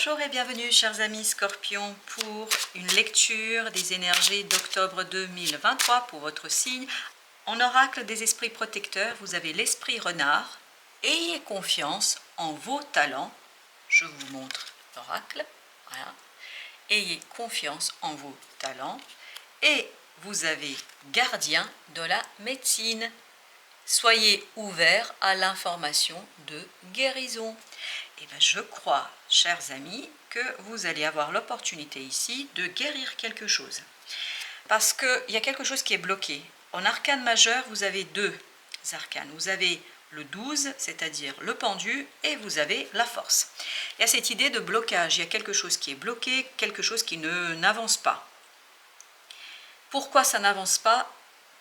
Bonjour et bienvenue chers amis Scorpions pour une lecture des énergies d'octobre 2023 pour votre signe. En oracle des esprits protecteurs, vous avez l'esprit renard. Ayez confiance en vos talents. Je vous montre l'oracle. Voilà. Ayez confiance en vos talents. Et vous avez gardien de la médecine. Soyez ouverts à l'information de guérison. Et bien, je crois, chers amis, que vous allez avoir l'opportunité ici de guérir quelque chose. Parce qu'il y a quelque chose qui est bloqué. En arcane majeur, vous avez deux arcanes. Vous avez le 12, c'est-à-dire le pendu, et vous avez la force. Il y a cette idée de blocage. Il y a quelque chose qui est bloqué, quelque chose qui n'avance pas. Pourquoi ça n'avance pas?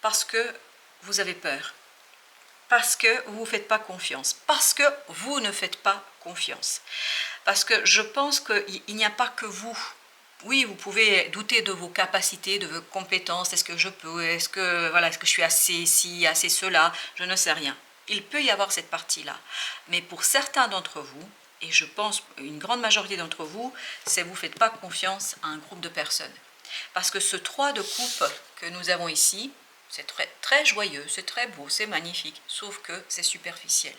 Parce que vous avez peur. Parce que vous ne vous faites pas confiance, parce que vous ne faites pas confiance. Parce que je pense qu'il n'y a pas que vous. Oui, vous pouvez douter de vos capacités, de vos compétences. Est-ce que je peux? Est-ce que je suis assez ci, assez cela? Je ne sais rien. Il peut y avoir cette partie-là. Mais pour certains d'entre vous, et je pense une grande majorité d'entre vous, c'est que vous ne faites pas confiance à un groupe de personnes. Parce que ce 3 de coupe que nous avons ici, c'est très joyeux, c'est très beau, c'est magnifique, sauf que c'est superficiel.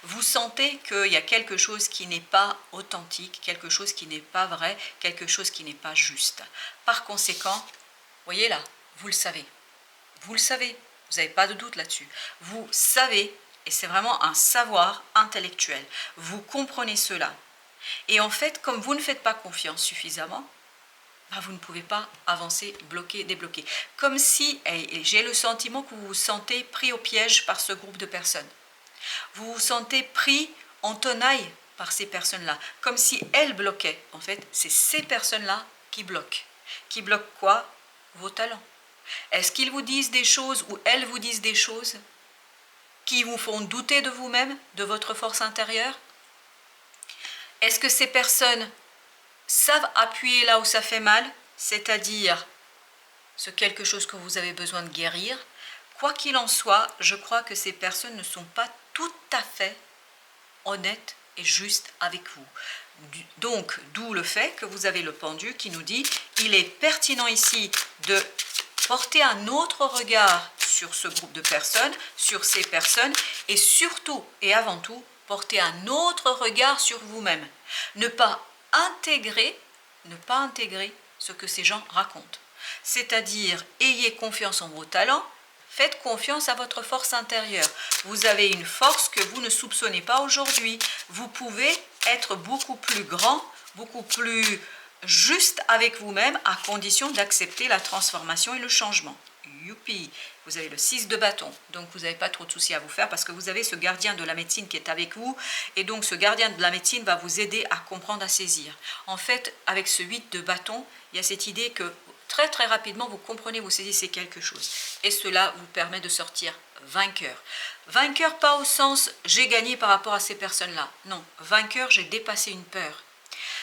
Vous sentez qu'il y a quelque chose qui n'est pas authentique, quelque chose qui n'est pas vrai, quelque chose qui n'est pas juste. Par conséquent, voyez là, vous le savez. Vous le savez, vous n'avez pas de doute là-dessus. Vous savez, et c'est vraiment un savoir intellectuel. Vous comprenez cela. Et en fait, comme vous ne faites pas confiance suffisamment, vous ne pouvez pas avancer, bloquer, débloquer. Comme si, et j'ai le sentiment que vous vous sentez pris au piège par ce groupe de personnes. Vous vous sentez pris en tenaille par ces personnes-là, comme si elles bloquaient. En fait, c'est ces personnes-là qui bloquent. Qui bloquent quoi? Vos talents. Est-ce qu'ils vous disent des choses ou elles vous disent des choses qui vous font douter de vous-même, de votre force intérieure? Est-ce que ces personnes savent appuyer là où ça fait mal, c'est-à-dire ce quelque chose que vous avez besoin de guérir? Quoi qu'il en soit, je crois que ces personnes ne sont pas tout à fait honnêtes et justes avec vous. Donc, d'où le fait que vous avez le pendu qui nous dit il est pertinent ici de porter un autre regard sur ce groupe de personnes, sur ces personnes, et surtout et avant tout, porter un autre regard sur vous-même. Ne pas intégrer ce que ces gens racontent. C'est-à-dire, ayez confiance en vos talents, faites confiance à votre force intérieure. Vous avez une force que vous ne soupçonnez pas aujourd'hui. Vous pouvez être beaucoup plus grand, beaucoup plus juste avec vous-même, à condition d'accepter la transformation et le changement. Youpi! Vous avez le 6 de bâton, donc vous n'avez pas trop de soucis à vous faire parce que vous avez ce gardien de la médecine qui est avec vous, et donc ce gardien de la médecine va vous aider à comprendre, à saisir. En fait, avec ce 8 de bâton, il y a cette idée que très très rapidement vous comprenez, vous saisissez quelque chose, et cela vous permet de sortir vainqueur. Vainqueur pas au sens j'ai gagné par rapport à ces personnes-là, non, vainqueur j'ai dépassé une peur.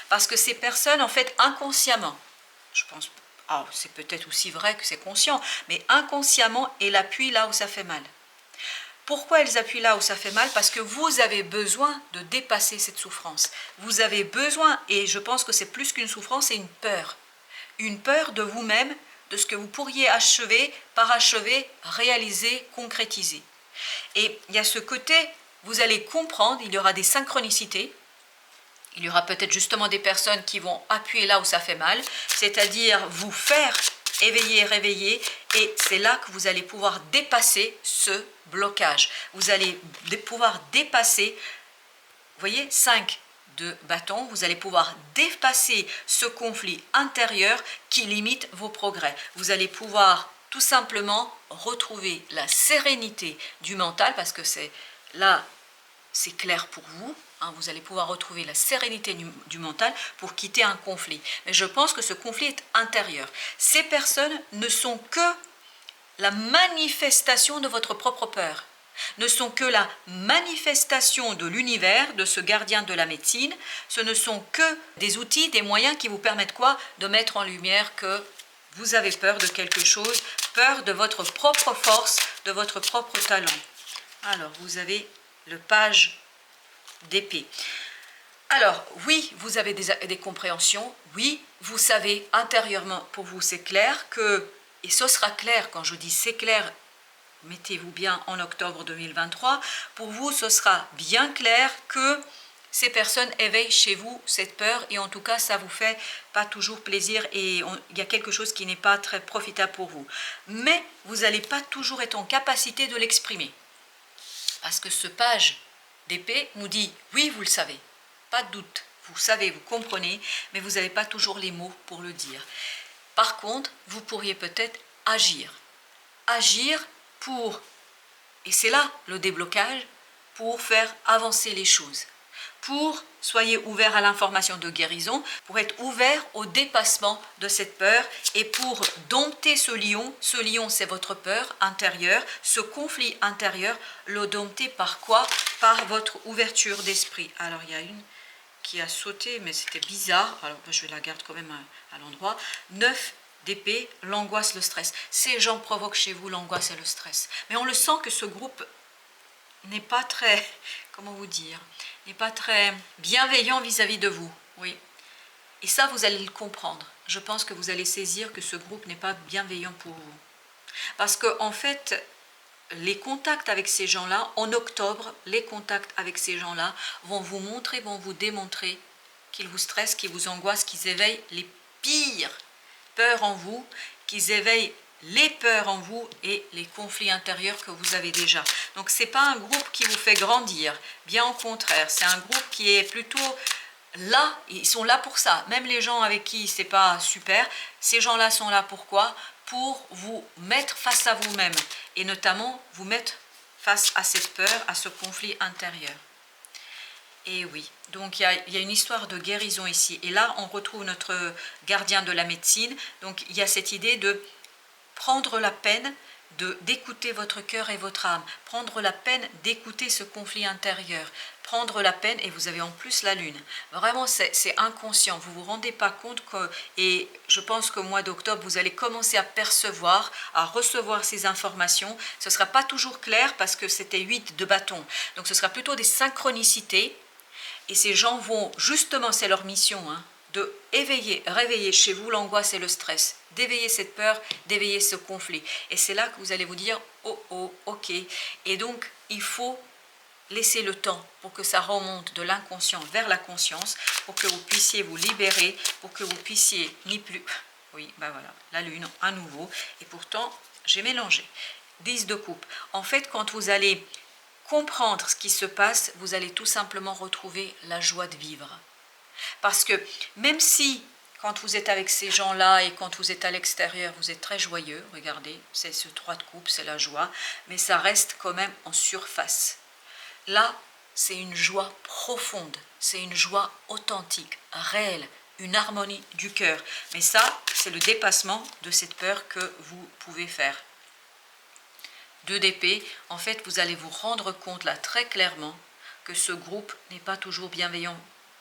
Parce que ces personnes, en fait, inconsciemment, je pense, c'est peut-être aussi vrai que c'est conscient, mais inconsciemment, elles appuient là où ça fait mal. Pourquoi elles appuient là où ça fait mal? Parce que vous avez besoin de dépasser cette souffrance. Vous avez besoin, et je pense que c'est plus qu'une souffrance, c'est une peur. Une peur de vous-même, de ce que vous pourriez achever, parachever, réaliser, concrétiser. Et il y a ce côté, vous allez comprendre, il y aura des synchronicités. Il y aura peut-être justement des personnes qui vont appuyer là où ça fait mal, c'est-à-dire vous faire éveiller, réveiller, et c'est là que vous allez pouvoir dépasser ce blocage. Vous allez pouvoir dépasser, vous voyez, 5 de bâton, vous allez pouvoir dépasser ce conflit intérieur qui limite vos progrès. Vous allez pouvoir tout simplement retrouver la sérénité du mental, parce que c'est là, c'est clair pour vous. Vous allez pouvoir retrouver la sérénité du mental pour quitter un conflit. Mais je pense que ce conflit est intérieur. Ces personnes ne sont que la manifestation de votre propre peur, ne sont que la manifestation de l'univers, de ce gardien de la médecine. Ce ne sont que des outils, des moyens qui vous permettent quoi? De mettre en lumière que vous avez peur de quelque chose, peur de votre propre force, de votre propre talent. Alors, vous avez le page d'épée. Alors, oui, vous avez des compréhensions, oui, vous savez intérieurement, pour vous c'est clair que, et ce sera clair quand je dis c'est clair, mettez-vous bien en octobre 2023, pour vous ce sera bien clair que ces personnes éveillent chez vous cette peur et en tout cas ça vous fait pas toujours plaisir et il y a quelque chose qui n'est pas très profitable pour vous. Mais vous n'allez pas toujours être en capacité de l'exprimer. Parce que ce page d'épée nous dit oui vous le savez, pas de doute, vous savez, vous comprenez, mais vous n'avez pas toujours les mots pour le dire. Par contre, vous pourriez peut-être agir. Agir pour, et c'est là le déblocage, pour faire avancer les choses. Soyez ouvert à l'information de guérison, pour être ouvert au dépassement de cette peur et pour dompter ce lion c'est votre peur intérieure, ce conflit intérieur, le dompter par quoi? Par votre ouverture d'esprit. Alors il y a une qui a sauté, mais c'était bizarre, alors je vais la garder quand même à l'endroit. 9 d'épée, l'angoisse, le stress. Ces gens provoquent chez vous l'angoisse et le stress. Mais on le sent que ce groupe n'est pas très, comment vous dire, n'est pas très bienveillant vis-à-vis de vous. Oui. Et ça, vous allez le comprendre. Je pense que vous allez saisir que ce groupe n'est pas bienveillant pour vous. Parce que, en fait, les contacts avec ces gens-là, en octobre, les contacts avec ces gens-là vont vous montrer, vont vous démontrer qu'ils vous stressent, qu'ils vous angoissent, qu'ils éveillent les pires peurs en vous, qu'ils éveillent les peurs en vous et les conflits intérieurs que vous avez déjà. Donc ce n'est pas un groupe qui vous fait grandir, bien au contraire, c'est un groupe qui est plutôt là, ils sont là pour ça. Même les gens avec qui c'est pas super, ces gens-là sont là pourquoi? Pour vous mettre face à vous-même et notamment vous mettre face à cette peur, à ce conflit intérieur. Et oui, donc il y a une histoire de guérison ici. Et là, on retrouve notre gardien de la médecine. Donc il y a cette idée de prendre la peine d'écouter votre cœur et votre âme, prendre la peine d'écouter ce conflit intérieur, prendre la peine, et vous avez en plus la lune. Vraiment, c'est inconscient, vous ne vous rendez pas compte que, et je pense qu'au mois d'octobre, vous allez commencer à percevoir, à recevoir ces informations. Ce ne sera pas toujours clair parce que c'était 8 de bâton, donc ce sera plutôt des synchronicités, et ces gens vont, justement, c'est leur mission, de réveiller chez vous l'angoisse et le stress, d'éveiller cette peur, d'éveiller ce conflit. Et c'est là que vous allez vous dire, oh, ok. Et donc, il faut laisser le temps pour que ça remonte de l'inconscient vers la conscience, pour que vous puissiez vous libérer, pour que vous puissiez ni plus... Oui, ben voilà, la lune à nouveau. Et pourtant, j'ai mélangé. 10 de coupe. En fait, quand vous allez comprendre ce qui se passe, vous allez tout simplement retrouver la joie de vivre. Parce que même si, quand vous êtes avec ces gens-là et quand vous êtes à l'extérieur, vous êtes très joyeux, regardez, c'est ce 3 de coupe, c'est la joie, mais ça reste quand même en surface. Là, c'est une joie profonde, c'est une joie authentique, réelle, une harmonie du cœur. Mais ça, c'est le dépassement de cette peur que vous pouvez faire. 2 d'épée, en fait, vous allez vous rendre compte là très clairement que ce groupe n'est pas toujours bienveillant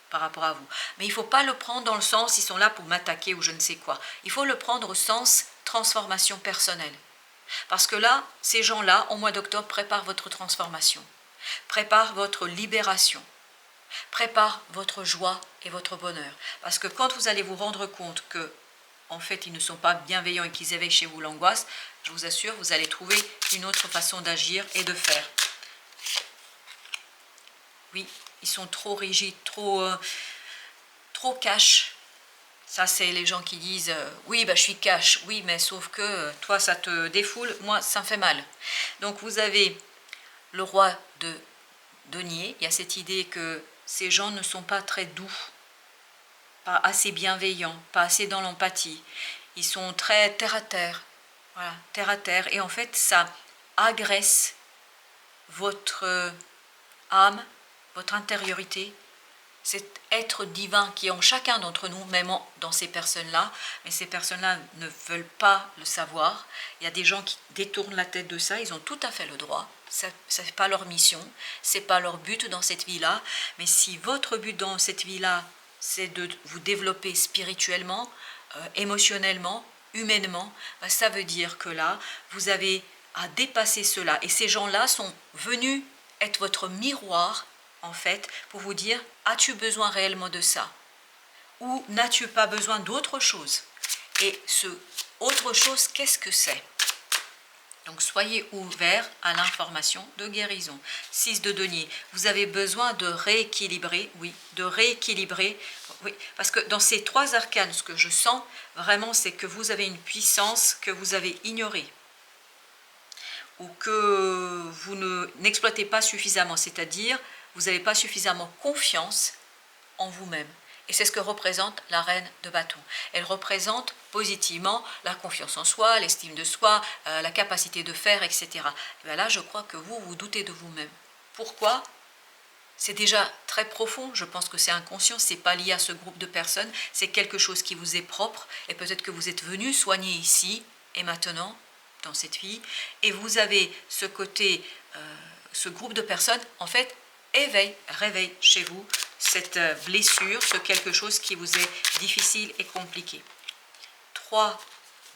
par rapport à vous. Mais il ne faut pas le prendre dans le sens, ils sont là pour m'attaquer ou je ne sais quoi. Il faut le prendre au sens transformation personnelle. Parce que là, ces gens-là, au mois d'octobre, préparent votre transformation, préparent votre libération, préparent votre joie et votre bonheur. Parce que quand vous allez vous rendre compte que, en fait, ils ne sont pas bienveillants et qu'ils éveillent chez vous l'angoisse, je vous assure, vous allez trouver une autre façon d'agir et de faire. Oui, ils sont trop rigides, trop cash. Ça, c'est les gens qui disent oui, bah, je suis cash. Oui, mais sauf que toi, ça te défoule. Moi, ça me fait mal. Donc, vous avez le roi de denier. Il y a cette idée que ces gens ne sont pas très doux, pas assez bienveillants, pas assez dans l'empathie. Ils sont très terre à terre. Voilà, terre à terre. Et en fait, ça agresse votre âme, votre intériorité, cet être divin qui est en chacun d'entre nous, même dans ces personnes-là, mais ces personnes-là ne veulent pas le savoir. Il y a des gens qui détournent la tête de ça, ils ont tout à fait le droit. Ce n'est pas leur mission, ce n'est pas leur but dans cette vie-là, mais si votre but dans cette vie-là, c'est de vous développer spirituellement, émotionnellement, humainement, ben ça veut dire que là, vous avez à dépasser cela. Et ces gens-là sont venus être votre miroir en fait, pour vous dire, as-tu besoin réellement de ça? Ou n'as-tu pas besoin d'autre chose? Et ce autre chose, qu'est-ce que c'est? Donc soyez ouverts à l'information de guérison. 6 de denier, vous avez besoin de rééquilibrer, oui, de rééquilibrer, oui, parce que dans ces 3 arcanes, ce que je sens vraiment, c'est que vous avez une puissance que vous avez ignorée, ou que vous n'exploitez pas suffisamment, c'est-à-dire vous n'avez pas suffisamment confiance en vous-même. Et c'est ce que représente la reine de bâton. Elle représente positivement la confiance en soi, l'estime de soi, la capacité de faire, etc. Et bien là, je crois que vous vous doutez de vous-même. Pourquoi? C'est déjà très profond, je pense que c'est inconscient, c'est pas lié à ce groupe de personnes, c'est quelque chose qui vous est propre, et peut-être que vous êtes venu soigner ici et maintenant, dans cette vie, et vous avez ce côté, ce groupe de personnes, en fait, réveille chez vous cette blessure, ce quelque chose qui vous est difficile et compliqué. 3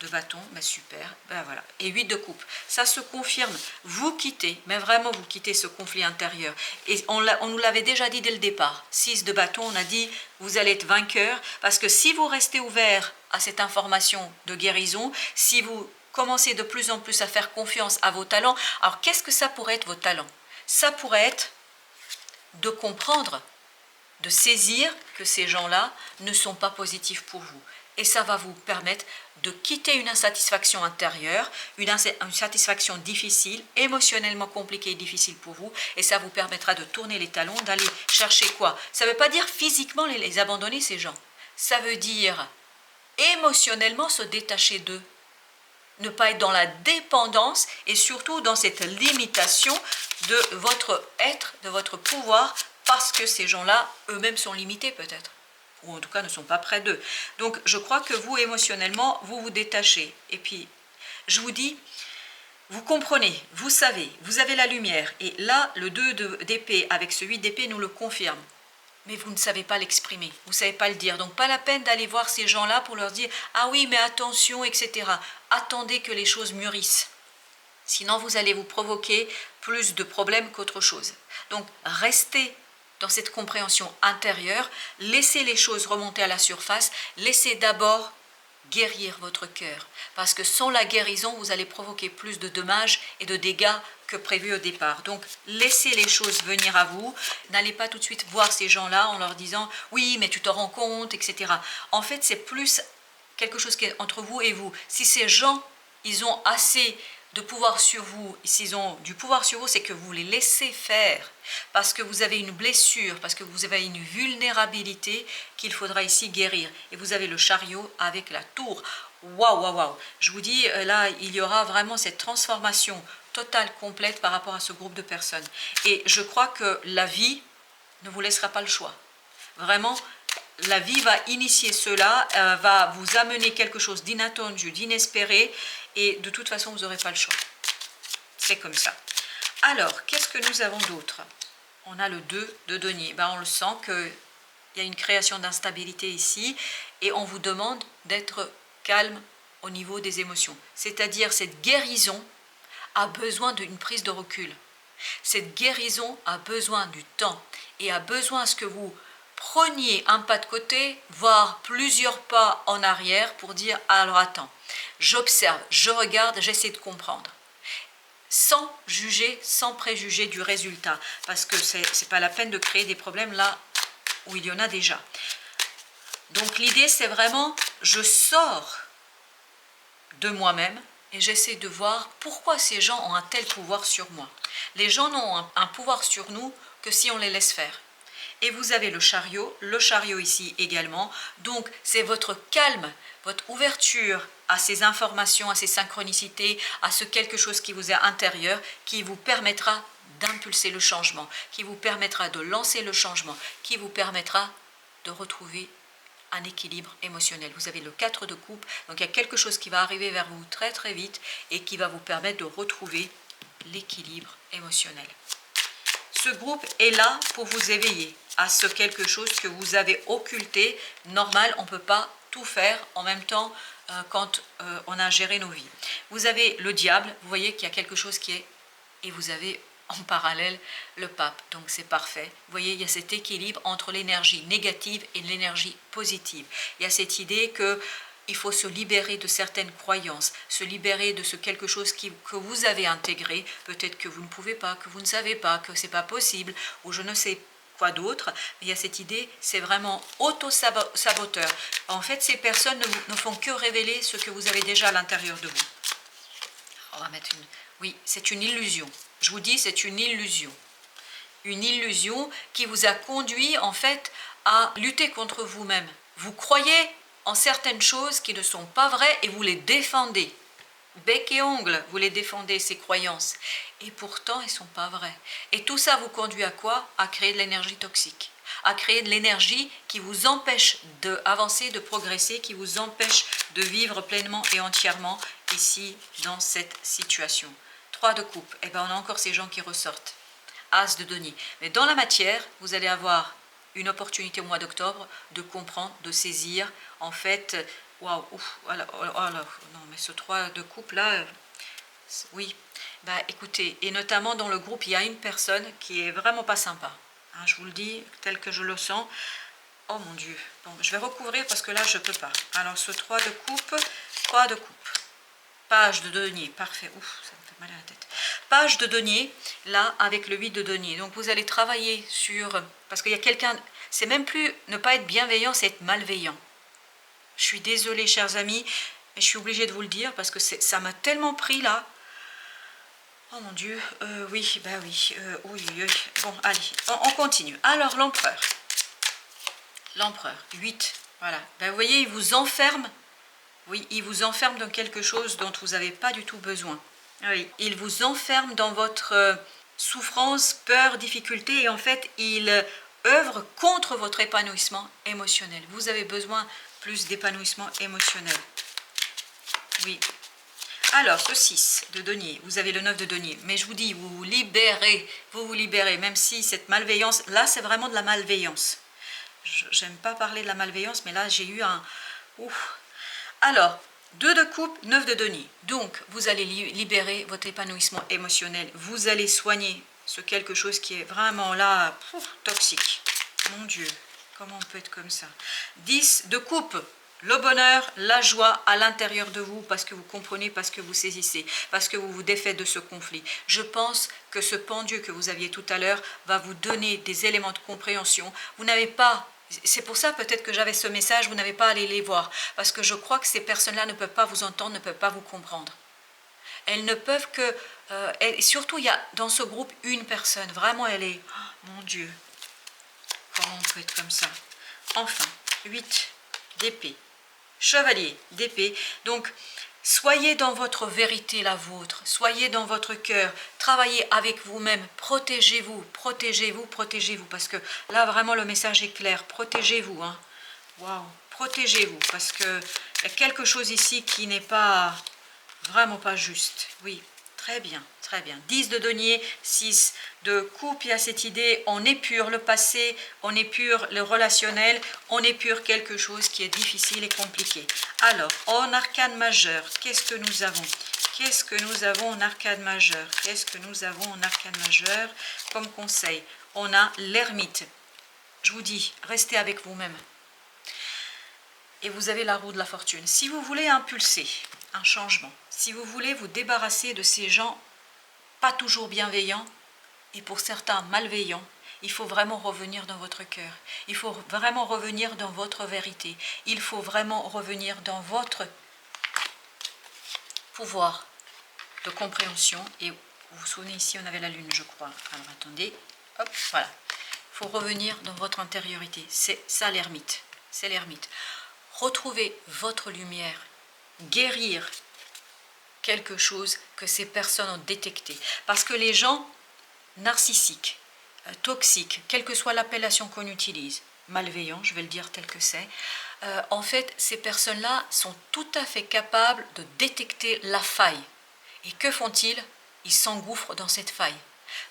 de bâton, mais super, ben voilà. Et 8 de coupe, ça se confirme, vous quittez, mais vraiment vous quittez ce conflit intérieur. Et on nous l'avait déjà dit dès le départ. 6 de bâton, on a dit, vous allez être vainqueur, parce que si vous restez ouvert à cette information de guérison, si vous commencez de plus en plus à faire confiance à vos talents, alors qu'est-ce que ça pourrait être vos talents? Ça pourrait être de comprendre, de saisir que ces gens-là ne sont pas positifs pour vous. Et ça va vous permettre de quitter une insatisfaction intérieure, une satisfaction difficile, émotionnellement compliquée et difficile pour vous, et ça vous permettra de tourner les talons, d'aller chercher quoi? Ça ne veut pas dire physiquement les abandonner, ces gens. Ça veut dire émotionnellement se détacher d'eux. Ne pas être dans la dépendance et surtout dans cette limitation de votre être, de votre pouvoir, parce que ces gens-là, eux-mêmes sont limités peut-être, ou en tout cas ne sont pas près d'eux. Donc je crois que vous, émotionnellement, vous vous détachez. Et puis, je vous dis, vous comprenez, vous savez, vous avez la lumière. Et là, le 2 d'épée avec ce 8 d'épée nous le confirme. Mais vous ne savez pas l'exprimer, vous ne savez pas le dire. Donc pas la peine d'aller voir ces gens-là pour leur dire « Ah oui, mais attention, etc. » Attendez que les choses mûrissent. Sinon, vous allez vous provoquer plus de problèmes qu'autre chose. Donc restez dans cette compréhension intérieure, laissez les choses remonter à la surface, laissez d'abord guérir votre cœur. Parce que sans la guérison, vous allez provoquer plus de dommages et de dégâts que prévu au départ. Donc, laissez les choses venir à vous. N'allez pas tout de suite voir ces gens-là en leur disant « Oui, mais tu te rends compte, etc. » En fait, c'est plus quelque chose qui est entre vous et vous. Si ces gens, ils ont assez de pouvoir sur vous, s'ils ont du pouvoir sur vous, c'est que vous les laissez faire, parce que vous avez une blessure, parce que vous avez une vulnérabilité qu'il faudra ici guérir. Et vous avez le chariot avec la tour. Waouh, waouh, waouh. Je vous dis, là, il y aura vraiment cette transformation totale, complète par rapport à ce groupe de personnes. Et je crois que la vie ne vous laissera pas le choix. Vraiment, la vie va initier cela, va vous amener quelque chose d'inattendu, d'inespéré, et de toute façon, vous n'aurez pas le choix. C'est comme ça. Alors, qu'est-ce que nous avons d'autre? On a le 2 de denier. Ben, on le sent qu'il y a une création d'instabilité ici, et on vous demande d'être calme au niveau des émotions. C'est-à-dire, cette guérison a besoin d'une prise de recul. Cette guérison a besoin du temps, et a besoin à ce que vous preniez un pas de côté, voire plusieurs pas en arrière pour dire « alors attends, j'observe, je regarde, j'essaie de comprendre ». Sans juger, sans préjuger du résultat, parce que ce n'est pas la peine de créer des problèmes là où il y en a déjà. Donc l'idée c'est vraiment, je sors de moi-même et j'essaie de voir pourquoi ces gens ont un tel pouvoir sur moi. Les gens n'ont un pouvoir sur nous que si on les laisse faire. Et vous avez le chariot ici également. Donc, c'est votre calme, votre ouverture à ces informations, à ces synchronicités, à ce quelque chose qui vous est intérieur, qui vous permettra d'impulser le changement, qui vous permettra de lancer le changement, qui vous permettra de retrouver un équilibre émotionnel. Vous avez le 4 de coupe, donc il y a quelque chose qui va arriver vers vous très très vite et qui va vous permettre de retrouver l'équilibre émotionnel. Ce groupe est là pour vous éveiller à ce quelque chose que vous avez occulté. Normal, on ne peut pas tout faire en même temps quand on a géré nos vies. Vous avez le diable, vous voyez qu'il y a quelque chose qui est... Et vous avez en parallèle le pape. Donc c'est parfait. Vous voyez, il y a cet équilibre entre l'énergie négative et l'énergie positive. Il y a cette idée que il faut se libérer de certaines croyances, se libérer de ce quelque chose que vous avez intégré, peut-être que vous ne pouvez pas, que vous ne savez pas, que c'est pas possible, ou je ne sais quoi d'autre. Mais il y a cette idée, c'est vraiment auto-saboteur. En fait, ces personnes ne font que révéler ce que vous avez déjà à l'intérieur de vous. On va mettre une... Oui, c'est une illusion. Je vous dis, c'est une illusion. Une illusion qui vous a conduit en fait à lutter contre vous-même. Vous croyez en certaines choses qui ne sont pas vraies et vous les défendez. Bec et ongles, vous les défendez, ces croyances. Et pourtant, elles ne sont pas vraies. Et tout ça vous conduit à quoi? À créer de l'énergie toxique. À créer de l'énergie qui vous empêche d'avancer, de progresser, qui vous empêche de vivre pleinement et entièrement ici, dans cette situation. 3 de coupe, et bien on a encore ces gens qui ressortent. As de denier. Mais dans la matière, vous allez avoir une opportunité au mois d'octobre de comprendre, de saisir, en fait, waouh, voilà, non, mais ce 3 de coupe là, oui, bah écoutez, et notamment dans le groupe, il y a une personne qui est vraiment pas sympa, hein, je vous le dis, tel que je le sens. Oh mon Dieu, bon, je vais recouvrir parce que là, je peux pas. Alors, ce 3 de coupe, page de denier, parfait, ouf, ça me fait mal à la tête. Page de denier, là, avec le 8 de denier. Donc, vous allez travailler sur... Parce qu'il y a quelqu'un... C'est même plus ne pas être bienveillant, c'est être malveillant. Je suis désolée, chers amis, mais je suis obligée de vous le dire parce que ça m'a tellement pris, là. Oh mon Dieu, oui, bah oui, oui. Bon, allez, on continue. Alors, l'empereur. L'empereur, 8, voilà. Ben, vous voyez, il vous enferme. Oui, il vous enferme dans quelque chose dont vous n'avez pas du tout besoin. Oui, il vous enferme dans votre souffrance, peur, difficulté, et en fait, il œuvre contre votre épanouissement émotionnel. Vous avez besoin plus d'épanouissement émotionnel. Oui. Alors, ce 6 de denier, vous avez le 9 de denier, mais je vous dis, vous vous libérez, même si cette malveillance, là, c'est vraiment de la malveillance. J'aime pas parler de la malveillance, mais là, j'ai eu un... Ouf. Alors, 2 de coupe, 9 de denier. Donc, vous allez libérer votre épanouissement émotionnel. Vous allez soigner ce quelque chose qui est vraiment là, toxique. Mon Dieu, comment on peut être comme ça? 10 de coupe, le bonheur, la joie à l'intérieur de vous, parce que vous comprenez, parce que vous saisissez, parce que vous vous défaites de ce conflit. Je pense que ce pendu que vous aviez tout à l'heure va vous donner des éléments de compréhension. Vous n'avez pas... C'est pour ça peut-être que j'avais ce message, vous n'avez pas à aller les voir. Parce que je crois que ces personnes-là ne peuvent pas vous entendre, ne peuvent pas vous comprendre. Elles ne peuvent que... et surtout, il y a dans ce groupe une personne. Vraiment, elle est... Oh, mon Dieu. Comment on peut être comme ça? Enfin, 8 d'épée. Chevalier d'épée. Donc, soyez dans votre vérité, la vôtre. Soyez dans votre cœur. Travaillez avec vous-même. Protégez-vous, protégez-vous, protégez-vous. Parce que là, vraiment, le message est clair. Protégez-vous. Hein. Waouh. Protégez-vous. Parce qu'il y a quelque chose ici qui n'est pas... Vraiment pas juste. Oui. Très bien, très bien. 10 de denier, 6 de coupe, il y a cette idée, on épure le passé, on épure le relationnel, on épure quelque chose qui est difficile et compliqué. Alors, en arcane majeur, qu'est-ce que nous avons? Qu'est-ce que nous avons en arcane majeur? Qu'est-ce que nous avons en arcane majeur comme conseil? On a l'ermite. Je vous dis, restez avec vous-même. Et vous avez la roue de la fortune. Si vous voulez impulser un changement, si vous voulez vous débarrasser de ces gens pas toujours bienveillants et pour certains malveillants, il faut vraiment revenir dans votre cœur. Il faut vraiment revenir dans votre vérité. Il faut vraiment revenir dans votre pouvoir de compréhension. Et vous vous souvenez, ici, on avait la lune, je crois. Alors, attendez. Hop, voilà. Il faut revenir dans votre intériorité. C'est ça l'ermite. C'est l'ermite. Retrouver votre lumière. Guérir quelque chose que ces personnes ont détecté. Parce que les gens narcissiques, toxiques, quelle que soit l'appellation qu'on utilise, malveillants, je vais le dire tel que c'est, en fait, ces personnes-là sont tout à fait capables de détecter la faille. Et que font-ils? Ils s'engouffrent dans cette faille.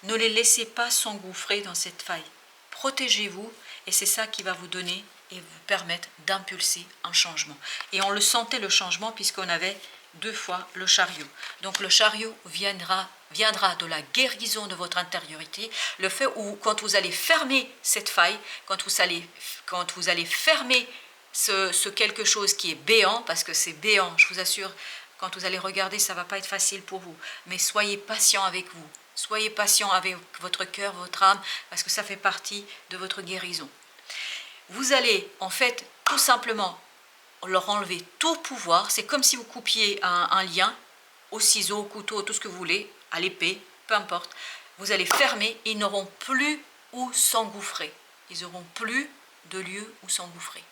Ne les laissez pas s'engouffrer dans cette faille. Protégez-vous et c'est ça qui va vous donner et vous permettre d'impulser un changement. Et on le sentait le changement puisqu'on avait 2 fois le chariot. Donc le chariot viendra viendra de la guérison de votre intériorité, le fait où quand vous allez fermer cette faille, quand vous allez fermer ce quelque chose qui est béant, parce que c'est béant, je vous assure, quand vous allez regarder, ça ne va pas être facile pour vous, mais soyez patient avec vous, soyez patient avec votre cœur, votre âme, parce que ça fait partie de votre guérison. Vous allez en fait tout simplement leur enlever tout pouvoir, c'est comme si vous coupiez un lien, au ciseau, au couteau, tout ce que vous voulez, à l'épée, peu importe, vous allez fermer, ils n'auront plus où s'engouffrer. Ils n'auront plus de lieu où s'engouffrer.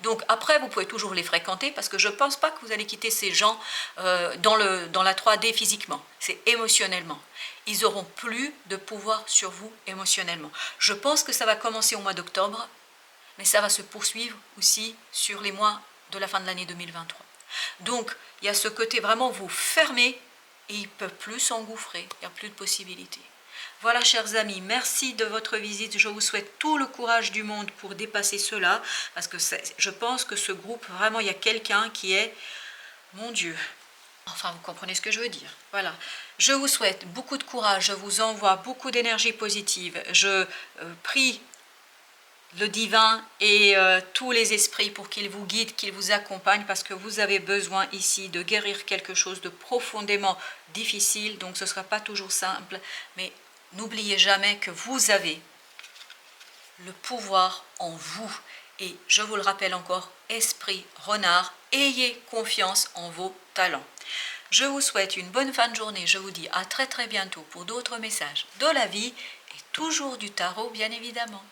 Donc après, vous pouvez toujours les fréquenter parce que je ne pense pas que vous allez quitter ces gens dans la 3D physiquement, c'est émotionnellement. Ils n'auront plus de pouvoir sur vous émotionnellement. Je pense que ça va commencer au mois d'octobre, mais ça va se poursuivre aussi sur les mois de la fin de l'année 2023. Donc, il y a ce côté vraiment, vous fermez et ils ne peuvent plus s'engouffrer, il n'y a plus de possibilités. Voilà, chers amis, merci de votre visite. Je vous souhaite tout le courage du monde pour dépasser cela, parce que je pense que ce groupe, vraiment, il y a quelqu'un qui est, mon Dieu, enfin, vous comprenez ce que je veux dire. Voilà, je vous souhaite beaucoup de courage, je vous envoie beaucoup d'énergie positive. Je prie le divin et tous les esprits pour qu'ils vous guident, qu'ils vous accompagnent, parce que vous avez besoin ici de guérir quelque chose de profondément difficile, donc ce ne sera pas toujours simple, mais n'oubliez jamais que vous avez le pouvoir en vous. Et je vous le rappelle encore, esprit renard, ayez confiance en vos talents. Je vous souhaite une bonne fin de journée, je vous dis à très bientôt pour d'autres messages de la vie et toujours du tarot bien évidemment.